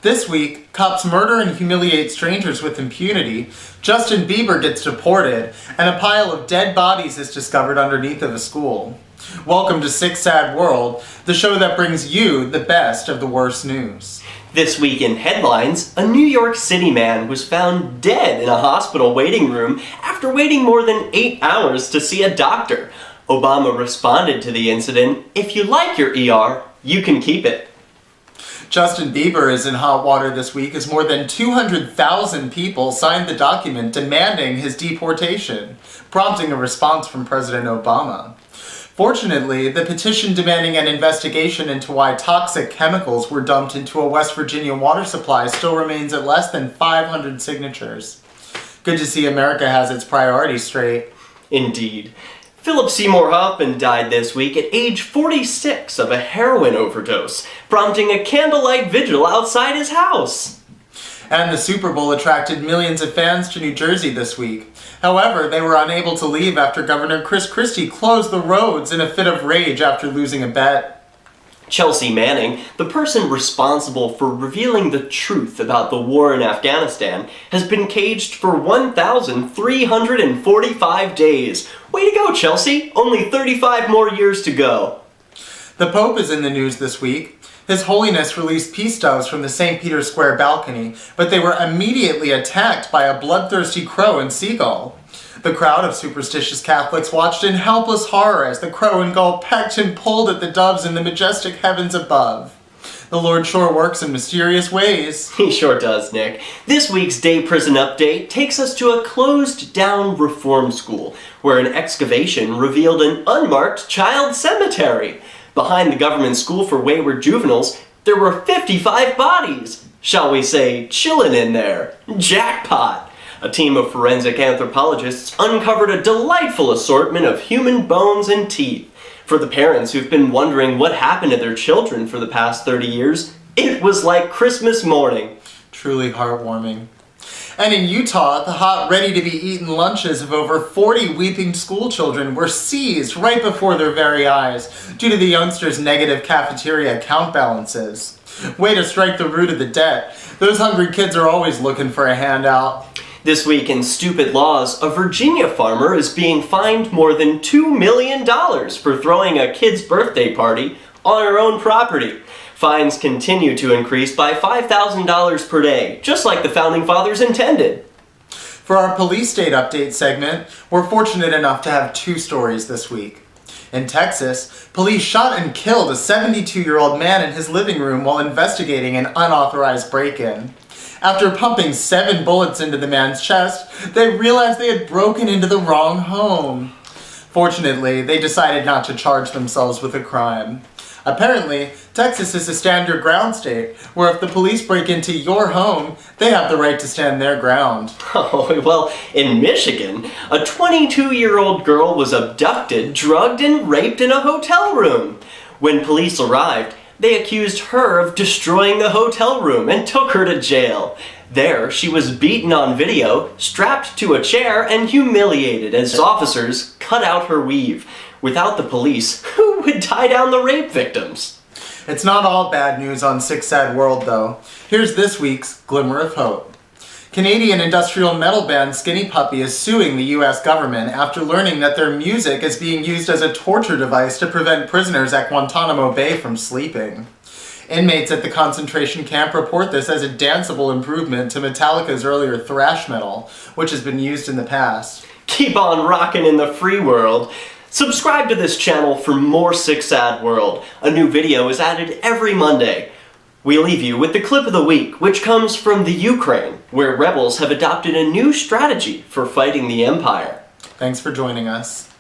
This week, cops murder and humiliate strangers with impunity, Justin Bieber gets deported, and a pile of dead bodies is discovered underneath of a school. Welcome to Sick Sad World, the show that brings you the best of the worst news. This week in headlines, a New York City man was found dead in a hospital waiting room after waiting more than 8 hours to see a doctor. Obama responded to the incident, "If you like your ER, you can keep it." Justin Bieber is in hot water this week as more than 200,000 people signed the document demanding his deportation, prompting a response from President Obama. Fortunately, the petition demanding an investigation into why toxic chemicals were dumped into a West Virginia water supply still remains at less than 500 signatures. Good to see America has its priorities straight. Indeed. Seymour Hoffman died this week at age 46 of a heroin overdose, prompting a candlelight vigil outside his house. And the Super Bowl attracted millions of fans to New Jersey this week. However, they were unable to leave after Governor Chris Christie closed the roads in a fit of rage after losing a bet. Chelsea Manning, the person responsible for revealing the truth about the war in Afghanistan, has been caged for 1,345 days. Way to go, Chelsea! Only 35 more years to go. The Pope is in the news this week. His Holiness released peace doves from the St. Peter's Square balcony, but they were immediately attacked by a bloodthirsty crow and seagull. The crowd of superstitious Catholics watched in helpless horror as the crow and gull pecked and pulled at the doves in the majestic heavens above. The Lord sure works in mysterious ways. He sure does, Nick. This week's Day Prison Update takes us to a closed-down reform school, where an excavation revealed an unmarked child cemetery. Behind the government school for wayward juveniles, there were 55 bodies. Shall we say, chillin' in there. Jackpot! A team of forensic anthropologists uncovered a delightful assortment of human bones and teeth. For the parents who've been wondering what happened to their children for the past 30 years, it was like Christmas morning. Truly heartwarming. And in Utah, the hot, ready-to-be-eaten lunches of over 40 weeping school children were seized right before their very eyes due to the youngsters' negative cafeteria account balances. Way to strike the root of the debt. Those hungry kids are always looking for a handout. This week in Stupid Laws, a Virginia farmer is being fined more than $2 million for throwing a kid's birthday party on her own property. Fines continue to increase by $5,000 per day, just like the Founding Fathers intended. For our Police State Update segment, we're fortunate enough to have two stories this week. In Texas, police shot and killed a 72-year-old man in his living room while investigating an unauthorized break-in. After pumping 7 bullets into the man's chest, they realized they had broken into the wrong home. Fortunately, they decided not to charge themselves with a crime. Apparently, Texas is a stand your ground state, where if the police break into your home, they have the right to stand their ground. Oh, well, in Michigan, a 22-year-old girl was abducted, drugged, and raped in a hotel room. When police arrived, they accused her of destroying the hotel room and took her to jail. There, she was beaten on video, strapped to a chair, and humiliated as officers cut out her weave. Without the police, who would tie down the rape victims? It's not all bad news on Sick Sad World, though. Here's this week's Glimmer of Hope. Canadian industrial metal band Skinny Puppy is suing the US government after learning that their music is being used as a torture device to prevent prisoners at Guantanamo Bay from sleeping. Inmates at the concentration camp report this as a danceable improvement to Metallica's earlier thrash metal, which has been used in the past. Keep on rockin' in the free world. Subscribe to this channel for more Sick Sad World. A new video is added every Monday. We leave you with the clip of the week, which comes from the Ukraine, where rebels have adopted a new strategy for fighting the empire. Thanks for joining us.